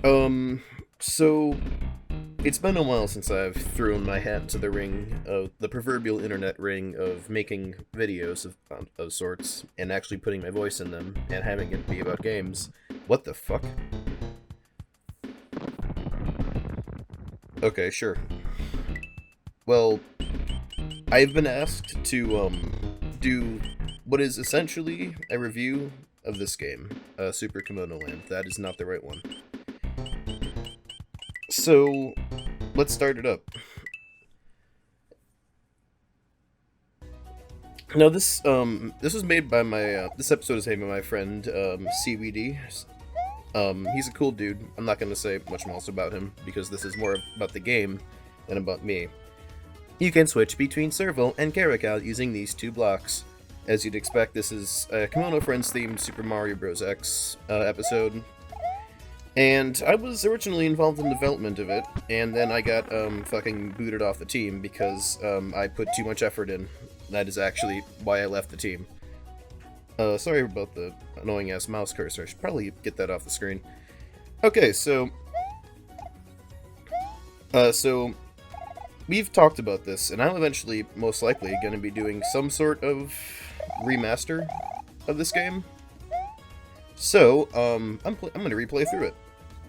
So it's been a while since I've thrown my hat into the ring of the proverbial internet ring of making videos of sorts and actually putting my voice in them and having it be about games. What the fuck? Okay, sure. Well, I've been asked to do what is essentially a review of this game, Super Kemono Land. That is not the right one. So, let's start it up. Now this was made by my this episode is made by my friend CBD. He's a cool dude. I'm not gonna say much else about him because this is more about the game than about me. You can switch between Serval and Caracal using these two blocks. As you'd expect, this is a Kemono Friends themed Super Mario Bros. X episode. And I was originally involved in the development of it, and then I got fucking booted off the team because I put too much effort in. That is actually why I left the team. Sorry about the annoying ass mouse cursor. I should probably get that off the screen. Okay, so we've talked about this, and I'm eventually most likely going to be doing some sort of remaster of this game. So I'm going to replay through it.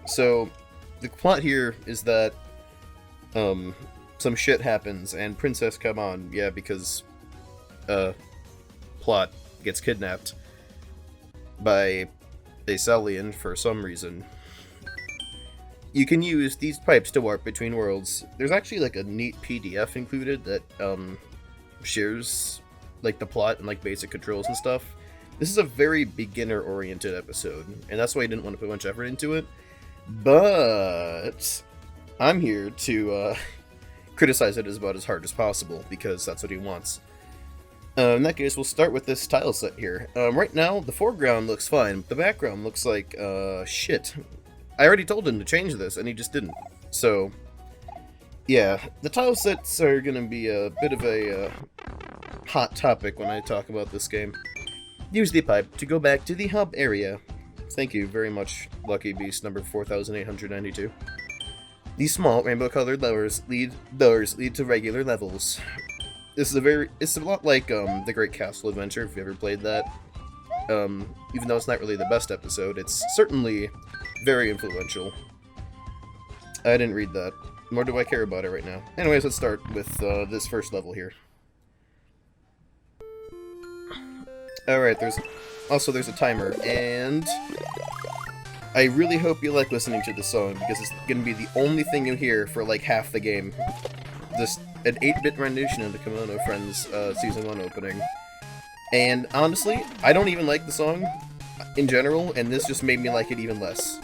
So the plot here is that some shit happens and Princess Come yeah, because plot gets kidnapped by a Celian for some reason. You can use these pipes to warp between worlds. There's actually like a neat PDF included that shares like the plot and like basic controls and stuff. This is a very beginner-oriented episode, and that's why I didn't want to put much effort into it. But I'm here to criticize it as about as hard as possible, because that's what he wants. In that case, we'll start with this tile set here. Right now, the foreground looks fine, but the background looks like shit. I already told him to change this, and he just didn't. So, yeah, the tile sets are going to be a bit of a hot topic when I talk about this game. Use the pipe to go back to the hub area. Thank you very much, Lucky Beast number 4892. These small rainbow-colored levers lead to regular levels. It's a lot like the Great Castle Adventure, if you ever played that. Even though it's not really the best episode, it's certainly very influential. I didn't read that, nor do I care about it right now. Anyways, let's start with this first level here. Alright, there's a timer, and I really hope you like listening to this song, because it's going to be the only thing you hear for like half the game. Just an 8-bit rendition of the Kemono Friends Season 1 opening. And honestly, I don't even like the song in general, and this just made me like it even less.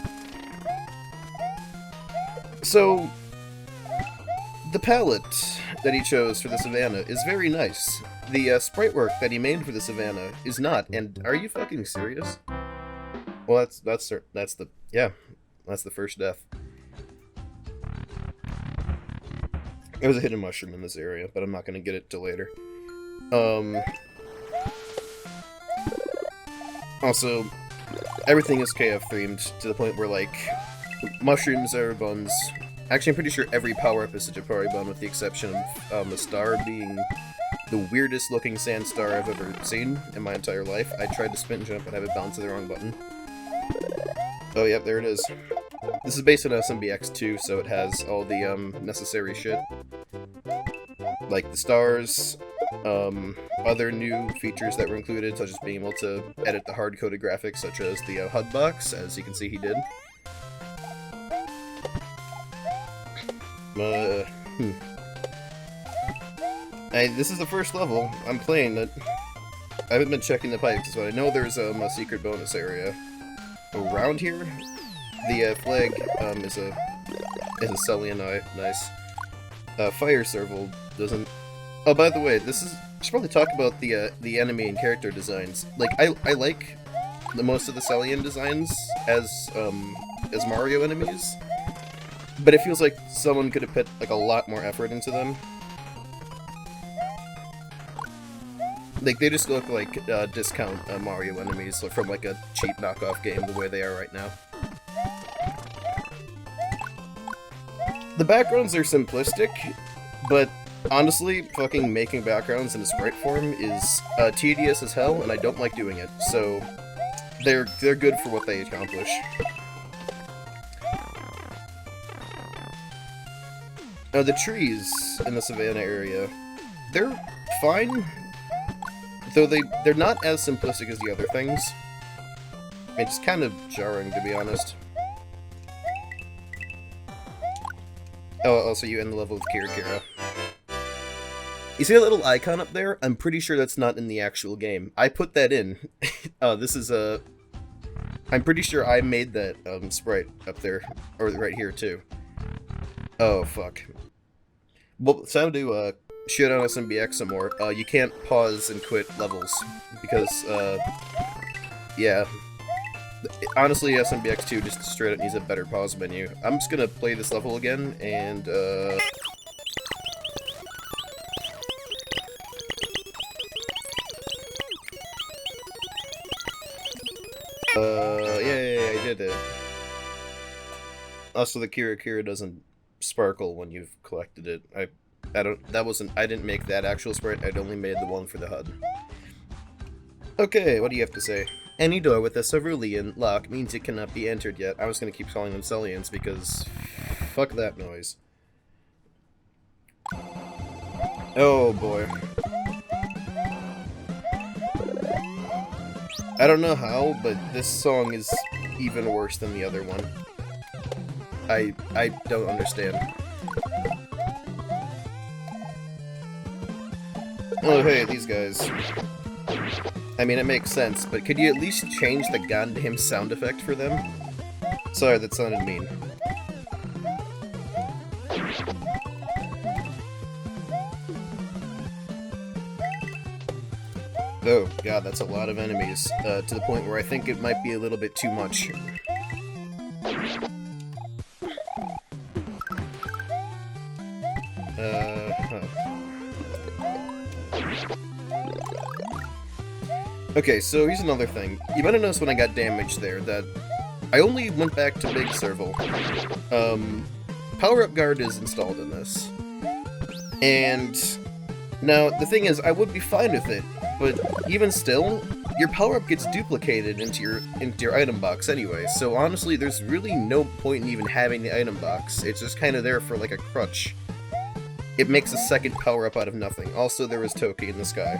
So, the palette that he chose for the Savannah is very nice. The sprite work that he made for the Savannah is not, and are you fucking serious? Well, that's the first death. There's a hidden mushroom in this area, but I'm not gonna get it till later. Also, everything is KF themed to the point where like mushrooms are buns. Actually, I'm pretty sure every power-up is a Japari bun, with the exception of a star being the weirdest looking sand star I've ever seen in my entire life. I tried to spin jump and have it bounce to the wrong button. Oh, yep, there it is. This is based on SMBX2, so it has all the necessary shit. Like the stars, other new features that were included, such as being able to edit the hard-coded graphics, such as the HUD box, as you can see he did. This is the first level I'm playing that I haven't been checking the pipes, but I know there's a secret bonus area around here. The flag is a Celian eye. Nice. Fire Serval doesn't. Oh, by the way, I should probably talk about the enemy and character designs. Like I like most of the Celian designs as Mario enemies, but it feels like someone could have put like a lot more effort into them. Like, they just look like discount Mario enemies from like a cheap knockoff game the way they are right now. The backgrounds are simplistic, but honestly, fucking making backgrounds in a sprite form is tedious as hell, and I don't like doing it, so they're good for what they accomplish. The trees in the Savannah area, they're fine, though they're not as simplistic as the other things. It's kind of jarring, to be honest. Oh, also you end the level with Caracal. You see that little icon up there? I'm pretty sure that's not in the actual game. I put that in. This is a... I'm pretty sure I made that sprite up there, or right here too. Oh, fuck. Well, it's time to shit on SMBX some more. You can't pause and quit levels, because, yeah. Honestly, SMBX 2 just straight up needs a better pause menu. I'm just gonna play this level again, and, yay, I did it. Also, the Caracal doesn't sparkle when you've collected it. I didn't make that actual sprite, I'd only made the one for the HUD. Okay, what do you have to say? Any door with a Servalian lock means it cannot be entered yet. I was gonna keep calling them Cellians because fuck that noise. Oh boy. I don't know how, but this song is even worse than the other one. I don't understand. Oh hey, these guys. I mean, it makes sense, but could you at least change the goddamn sound effect for them? Sorry, that sounded mean. Oh god, that's a lot of enemies, to the point where I think it might be a little bit too much. Okay, so here's another thing. You might have noticed when I got damaged there that I only went back to Big Serval. Power-up guard is installed in this. And now, the thing is, I would be fine with it, but even still, your power-up gets duplicated into your item box anyway, so honestly, there's really no point in even having the item box. It's just kind of there for like a crutch. It makes a second power-up out of nothing. Also, there was Toki in the sky.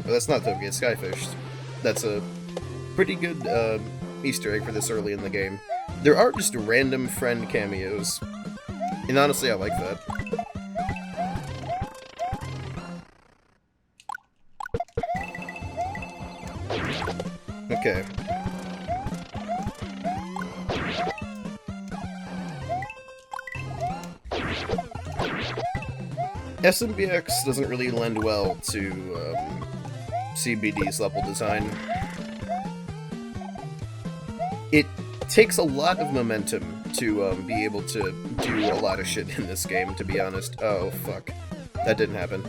Well, that's not Toki, it's Skyfish. That's a pretty good Easter egg for this early in the game. There are just random friend cameos, and honestly, I like that. Okay. SMBX doesn't really lend well to CBD's level design. It takes a lot of momentum to be able to do a lot of shit in this game, to be honest. Oh, fuck. That didn't happen.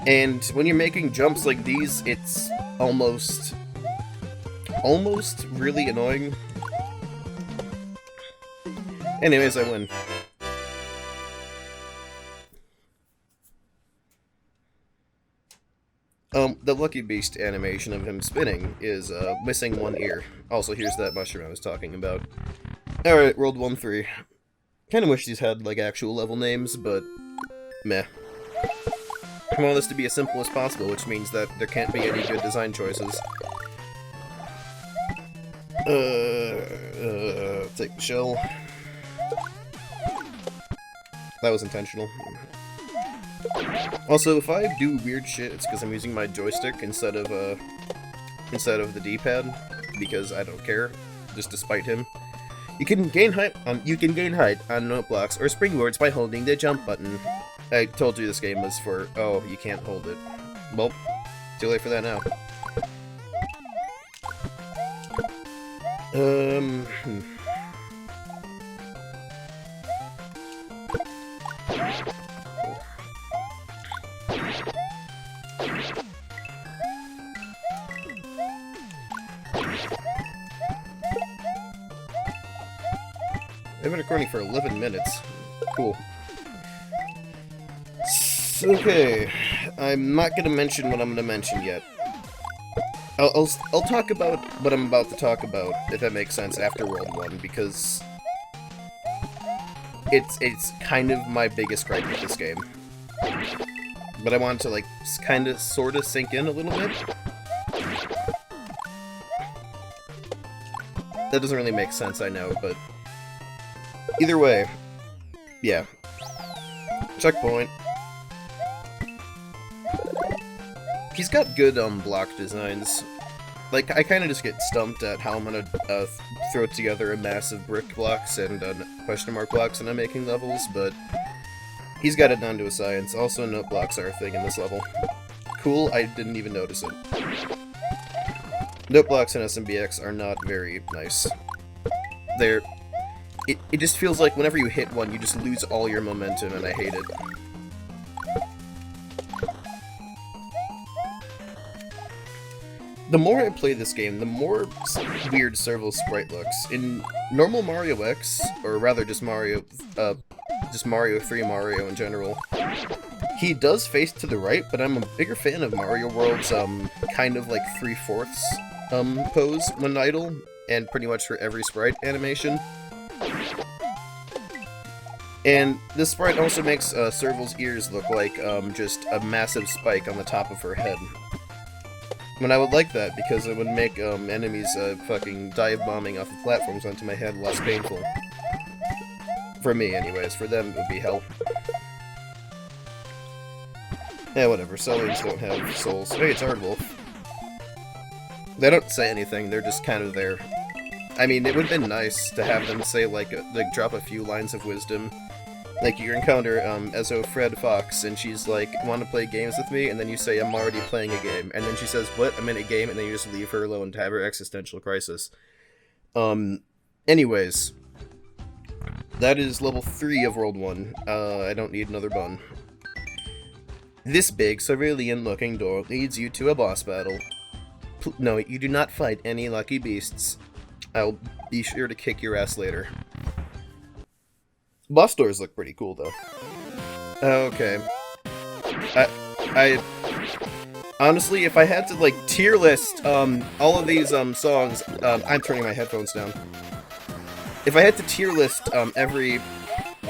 And when you're making jumps like these, it's almost really annoying. Anyways, I win. The Lucky Beast animation of him spinning is, missing one ear. Also, here's that mushroom I was talking about. Alright, World 1-3. Kinda wish these had, like, actual level names, but meh. I want this to be as simple as possible, which means that there can't be any good design choices. Take the shell. That was intentional. Also, if I do weird shit, it's because I'm using my joystick instead of the D-pad, because I don't care, just to spite him. You can gain height on note blocks or springboards by holding the jump button. I told you this game was for, oh, you can't hold it. Well, too late for that now. I've been recording for 11 minutes. Cool. Okay, I'm not gonna mention what I'm gonna mention yet. I'll talk about what I'm about to talk about, if that makes sense, after World 1, because it's kind of my biggest gripe with this game. But I want to, like, kind of, sort of sink in a little bit. That doesn't really make sense, I know, but either way, yeah. Checkpoint. He's got good block designs. Like, I kind of just get stumped at how I'm gonna throw together a mass of brick blocks and question mark blocks when I'm making levels, but he's got it down to a science. Also, note blocks are a thing in this level. Cool, I didn't even notice it. Note blocks in SMBX are not very nice. It just feels like whenever you hit one, you just lose all your momentum, and I hate it. The more I play this game, the more weird Serval sprite looks. In normal Mario X, or rather just Mario 3 Mario in general, he does face to the right, but I'm a bigger fan of Mario World's kind of like 3/4 pose when idle, and pretty much for every sprite animation. And this sprite also makes Serval's ears look like just a massive spike on the top of her head. And I would like that, because it would make enemies fucking dive bombing off of platforms onto my head less painful. For me, anyways. For them, it would be hell. Yeah, whatever. Cellians don't have souls. Hey, it's Aardwolf. They don't say anything, they're just kind of there. I mean, it would have been nice to have them say, like drop a few lines of wisdom. Like, you encounter Ezo Fred Fox, and she's like, want to play games with me? And then you say, I'm already playing a game. And then she says, what? I'm in a game? And then you just leave her alone to have her existential crisis. Anyways. That is level 3 of World 1. I don't need another bun. This big, cerulean-looking door leads you to a boss battle. No, you do not fight any lucky beasts. I'll be sure to kick your ass later. Boss doors look pretty cool, though. Okay. I honestly, if I had to, like, tier list, all of these, songs, I'm turning my headphones down. If I had to tier list, every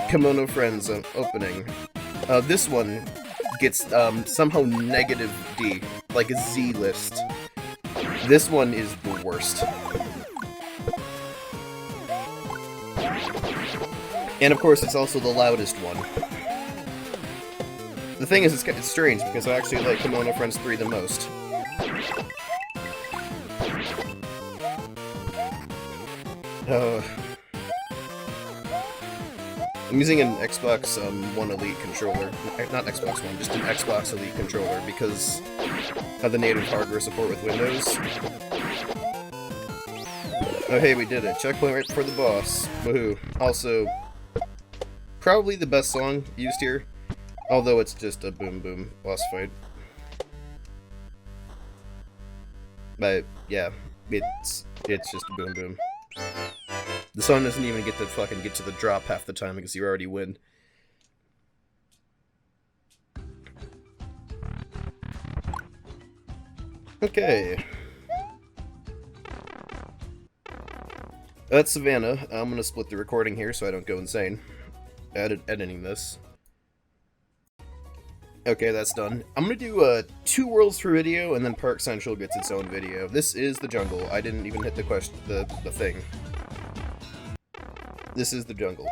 Kemono Friends opening, this one gets, somehow negative D, like a Z list. This one is the worst. And of course, it's also the loudest one. The thing is, it's strange, because I actually like Kemono Friends 3 the most. I'm using an Xbox One Elite controller. Not Xbox One, just an Xbox Elite controller, because of the native hardware support with Windows. Oh hey, we did it. Checkpoint right before the boss. Woohoo. Also, probably the best song used here, although it's just a boom boom boss fight. But yeah, it's just a boom boom. The song doesn't even get to the drop half the time because you already win. Okay. That's Savannah. I'm gonna split the recording here so I don't go insane. Editing this. Okay, that's done. I'm gonna do 2 worlds per video, and then Park Central gets its own video. This is the jungle. I didn't even hit the thing. This is the jungle.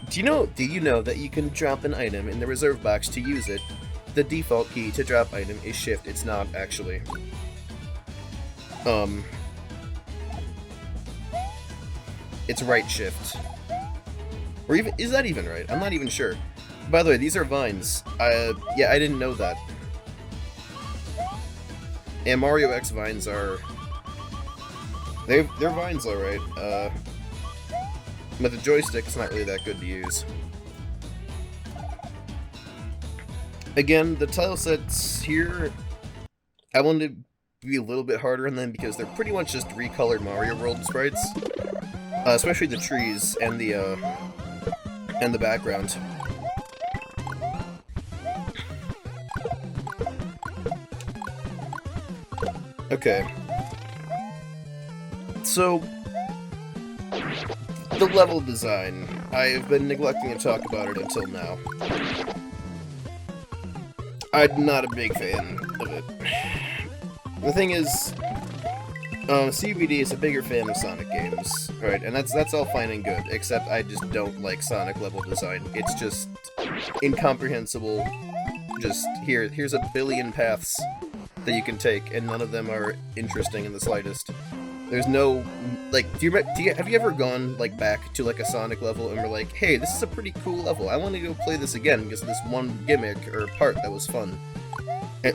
Do you know that you can drop an item in the reserve box to use it? The default key to drop item is shift. It's not actually. It's right shift. Or even, is that even right? I'm not even sure. By the way, these are vines. Yeah, I didn't know that. And Mario X vines are... They're vines alright. But the joystick's not really that good to use. Again, the tile sets here... I wanted to be a little bit harder on them because they're pretty much just recolored Mario World sprites, especially the trees and the background. Okay. So, the level design. I've been neglecting to talk about it until now. I'm not a big fan of it. The thing is, CBD is a bigger fan of Sonic games, right? And that's all fine and good, except I just don't like Sonic level design. It's just incomprehensible. Just, here's a billion paths that you can take, and none of them are interesting in the slightest. There's no, like, have you ever gone, like, back to, like, a Sonic level and were like, hey, this is a pretty cool level, I want to go play this again because of this one gimmick or part that was fun,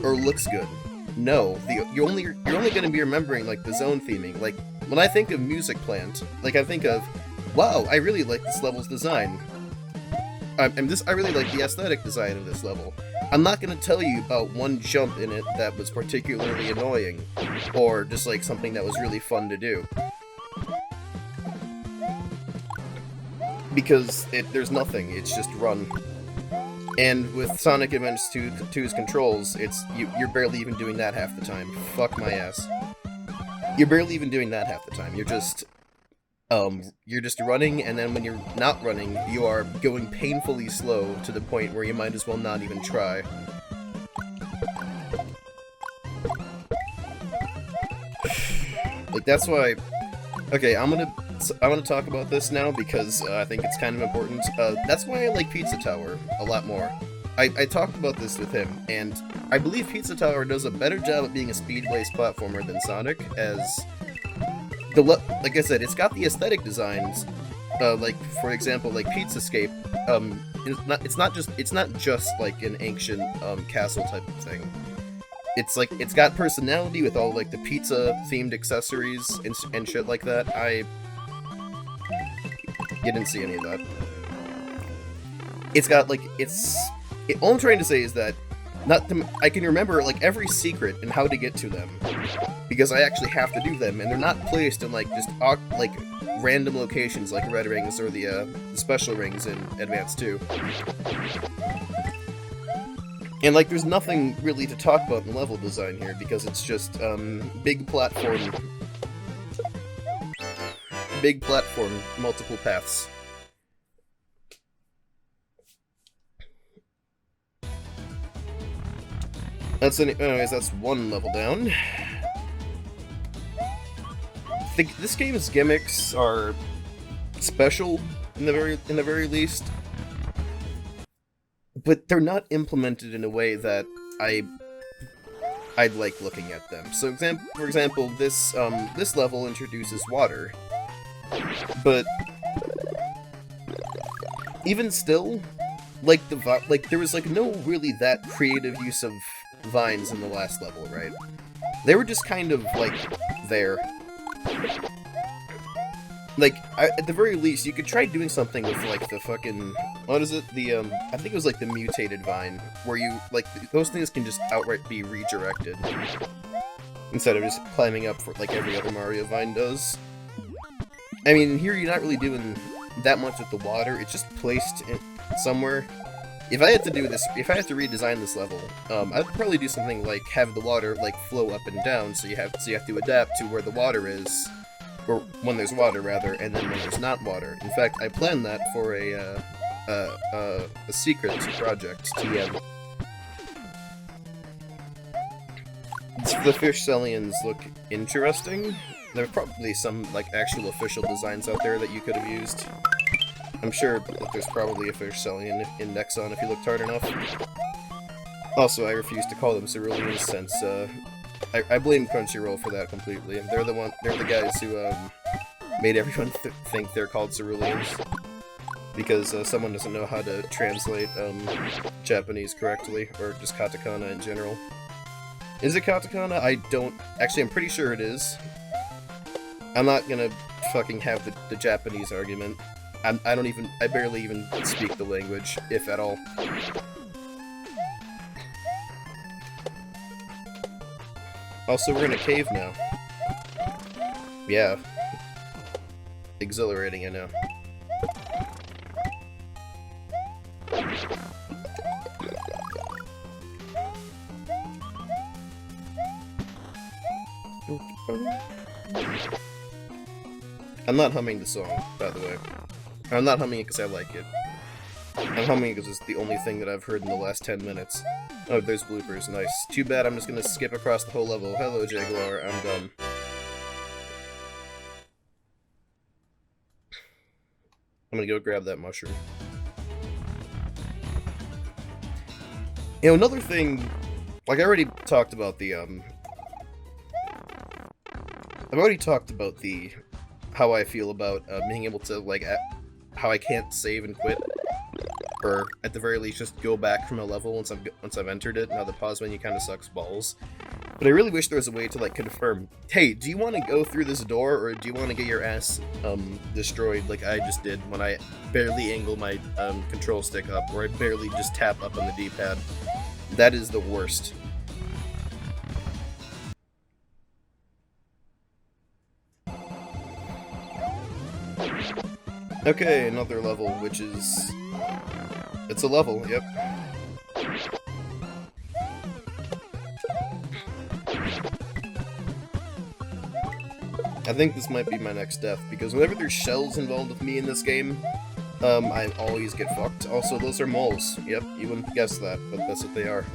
or looks good? No, you're only going to be remembering, like, the zone theming. Like, when I think of Music Plant, like, I think of, wow, I really like this level's design. I really like the aesthetic design of this level. I'm not going to tell you about one jump in it that was particularly annoying, or just like something that was really fun to do. Because there's nothing, it's just run. And with Sonic Adventures 2's controls, you're barely even doing that half the time. Fuck my ass. You're barely even doing that half the time. You're just running, and then when you're not running, you are going painfully slow to the point where you might as well not even try. Like, that's why... Okay, I'm gonna talk about this now because I think it's kind of important. That's why I like Pizza Tower a lot more. I talked about this with him, and I believe Pizza Tower does a better job at being a speed-based platformer than Sonic, as... like I said, it's got the aesthetic designs, like, for example, like Pizzascape, it's not just like an ancient, castle type of thing. It's like, it's got personality with all, like, the pizza-themed accessories and shit like that. You didn't see any of that. It's got, like, all I'm trying to say is that I can remember, like, every secret and how to get to them, because I actually have to do them, and they're not placed in, like, just, like, random locations like Red Rings or the Special Rings in Advance 2. And, like, there's nothing really to talk about in level design here, because it's just, big platform, multiple paths. Anyways, that's one level down. This game's gimmicks are special in the very least, but they're not implemented in a way that I'd like looking at them. So, for example, this level introduces water, but even still, like there was like no really that creative use of vines in the last level, right? They were just kind of, like, there. Like, at the very least, you could try doing something with, like, the fucking... What is it? I think it was, like, the mutated vine, where you, like, those things can just outright be redirected, instead of just climbing up for, like, every other Mario vine does. I mean, here you're not really doing that much with the water, it's just placed somewhere. If I had to redesign this level, I'd probably do something like have the water, like, flow up and down, so you have to adapt to where the water is, or when there's water, rather, and then when there's not water. In fact, I planned that for a secret project, TM. The fish Cellians look interesting. There are probably some, like, actual official designs out there that you could have used. I'm sure that there's probably a fish Cellian in Nexon if you looked hard enough. Also, I refuse to call them ceruleans since, I blame Crunchyroll for that completely. They're the guys who, made everyone think they're called ceruleans. Because, someone doesn't know how to translate, Japanese correctly, or just katakana in general. Is it katakana? Actually, I'm pretty sure it is. I'm not gonna fucking have the Japanese argument. I barely even speak the language, if at all. Also, we're in a cave now. Yeah. Exhilarating, I know. I'm not humming the song, by the way. I'm not humming it because I like it. I'm humming it because it's the only thing that I've heard in the last 10 minutes. Oh, there's bloopers. Nice. Too bad I'm just gonna skip across the whole level. Hello, Jaguar. I'm done. I'm gonna go grab that mushroom. You know, another thing... Like, I already talked about the, I've already talked about the... How I feel about, being able to, like, how I can't save and quit. Or, at the very least, just go back from a level once I've entered it. Now the pause menu kind of sucks balls. But I really wish there was a way to, like, confirm, hey, do you want to go through this door, or do you want to get your ass, destroyed like I just did when I barely angle my, control stick up, or I barely just tap up on the D-pad. That is the worst. Okay, another level, which is... It's a level, yep. I think this might be my next death, because whenever there's shells involved with me in this game, I always get fucked. Also, those are moles. Yep, you wouldn't guess that, but that's what they are.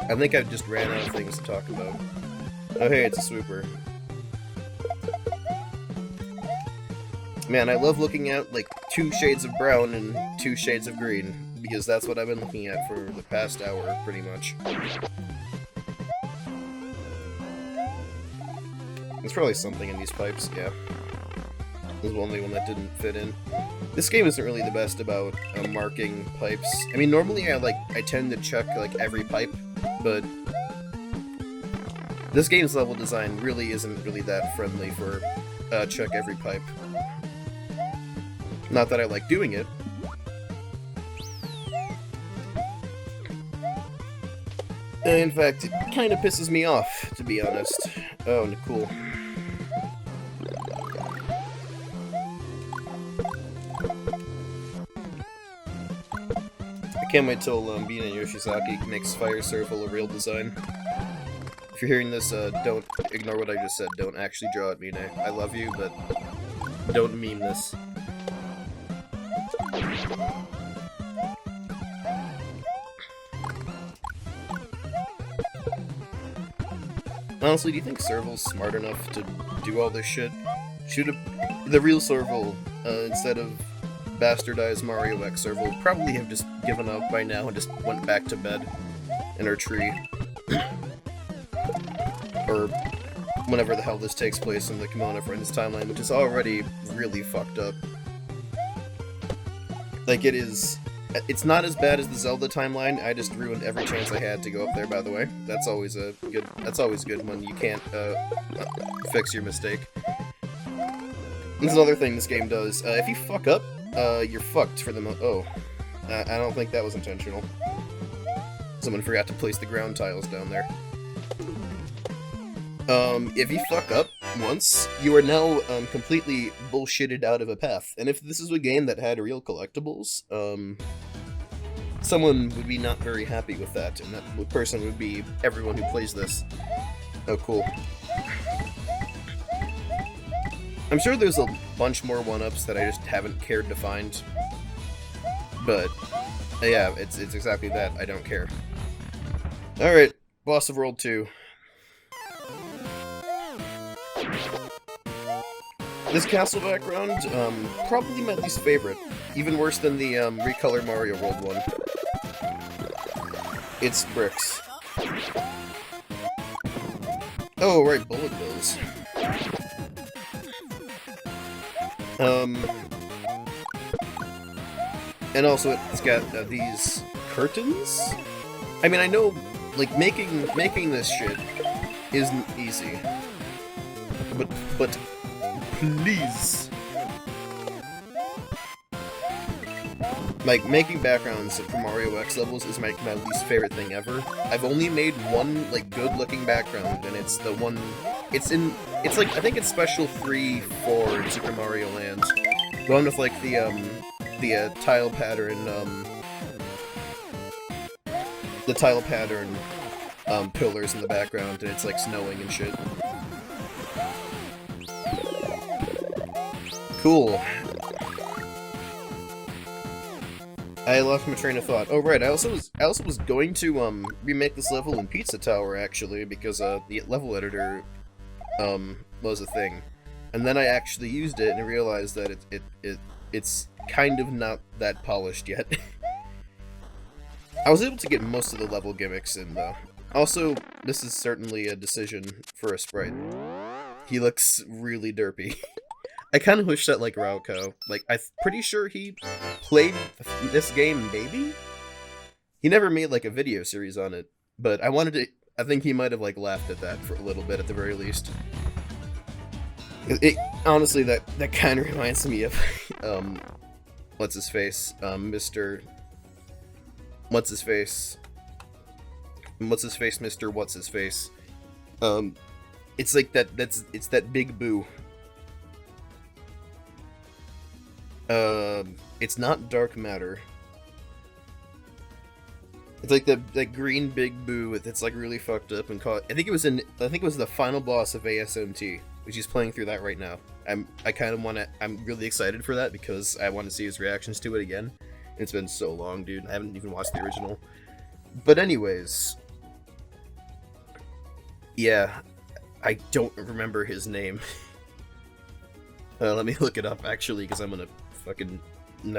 I think I just ran out of things to talk about. Oh hey, it's a swooper. Man, I love looking at, like, 2 shades of brown and 2 shades of green, because that's what I've been looking at for the past hour, pretty much. There's probably something in these pipes, yeah. This is the only one that didn't fit in. This game isn't really the best about marking pipes. I mean, normally I tend to check, like, every pipe, but this game's level design really isn't really that friendly for check every pipe. Not that I like doing it. In fact, it kind of pisses me off, to be honest. Oh, cool. I can't wait till Bina Yoshizaki makes Fire Serval a real design. If you're hearing this, don't ignore what I just said. Don't actually draw at Mine. I love you, but don't meme this. Honestly, do you think Serval's smart enough to do all this shit? The real Serval, instead of bastardized Mario X Serval, would probably have just given up by now and just went back to bed in her tree. Or whenever the hell this takes place in the Kemono Friends timeline, which is already really fucked up. Like, it's not as bad as the Zelda timeline. I just ruined every chance I had to go up there, by the way. That's always good when you can't fix your mistake. This is another thing this game does. If you fuck up, you're fucked for the I don't think that was intentional. Someone forgot to place the ground tiles down there. If you fuck up once, you are now completely bullshitted out of a path. And if this is a game that had real collectibles, someone would be not very happy with that, and that person would be everyone who plays this. Oh, cool. I'm sure there's a bunch more 1-ups that I just haven't cared to find. But, yeah, it's exactly that. I don't care. Alright, boss of World 2. This castle background, probably my least favorite. Even worse than the Recolor Mario World one. It's bricks. Oh, right, bullet bills. And also it's got these curtains? I mean, I know, like, making this shit isn't easy. But please. Like, making backgrounds for Mario X levels is my least favorite thing ever. I've only made one, like, good-looking background, and it's the one... It's like, I think it's Special 3 for Super Mario Land. The one with, like, the tile pattern, the tile pattern, pillars in the background, and it's, like, snowing and shit. Cool. I lost my train of thought. Oh right, I also was going to remake this level in Pizza Tower actually, because the level editor was a thing. And then I actually used it and realized that it's kind of not that polished yet. I was able to get most of the level gimmicks in though. Also, this is certainly a decision for a sprite. He looks really derpy. I kind of wish that, like, Rauco. Like, I'm pretty sure he played this game, maybe? He never made, like, a video series on it, but I think he might have, like, laughed at that for a little bit, at the very least. Honestly, that kind of reminds me of, what's-his-face? Mr... What's-his-face? What's-his-face, Mr. What's-his-face? It's like it's that Big Boo. It's not dark matter. It's like that green Big Boo that's like really fucked up and caught. I think it was the final boss of ASMT, which he's playing through that right now. I'm really excited for that because I want to see his reactions to it again. It's been so long, dude. I haven't even watched the original. But anyways, yeah, I don't remember his name. Let me look it up actually, because I'm gonna fucking I'm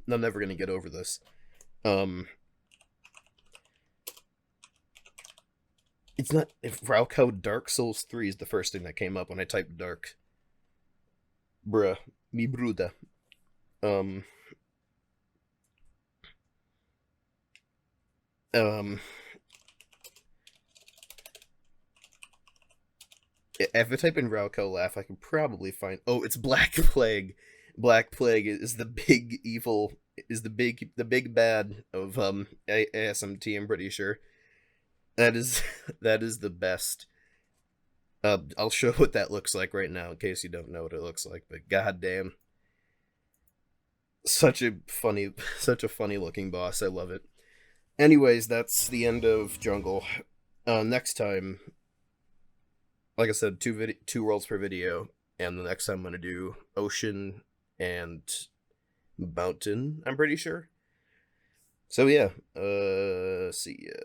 never gonna get over this. It's not... If Rauco Dark Souls 3 is the first thing that came up when I typed dark. Bruh. Mi bruda. If I type in Rauco laugh, I can probably find... Oh, it's Black Plague. Black Plague is the big evil... Is the big bad of ASMT, I'm pretty sure. That is the best. I'll show what that looks like right now in case you don't know what it looks like, but goddamn. Such a funny looking boss. I love it. Anyways, that's the end of Jungle. Next time, like I said, two worlds per video, and the next time I'm gonna do Ocean and Mountain, I'm pretty sure. So yeah, see ya.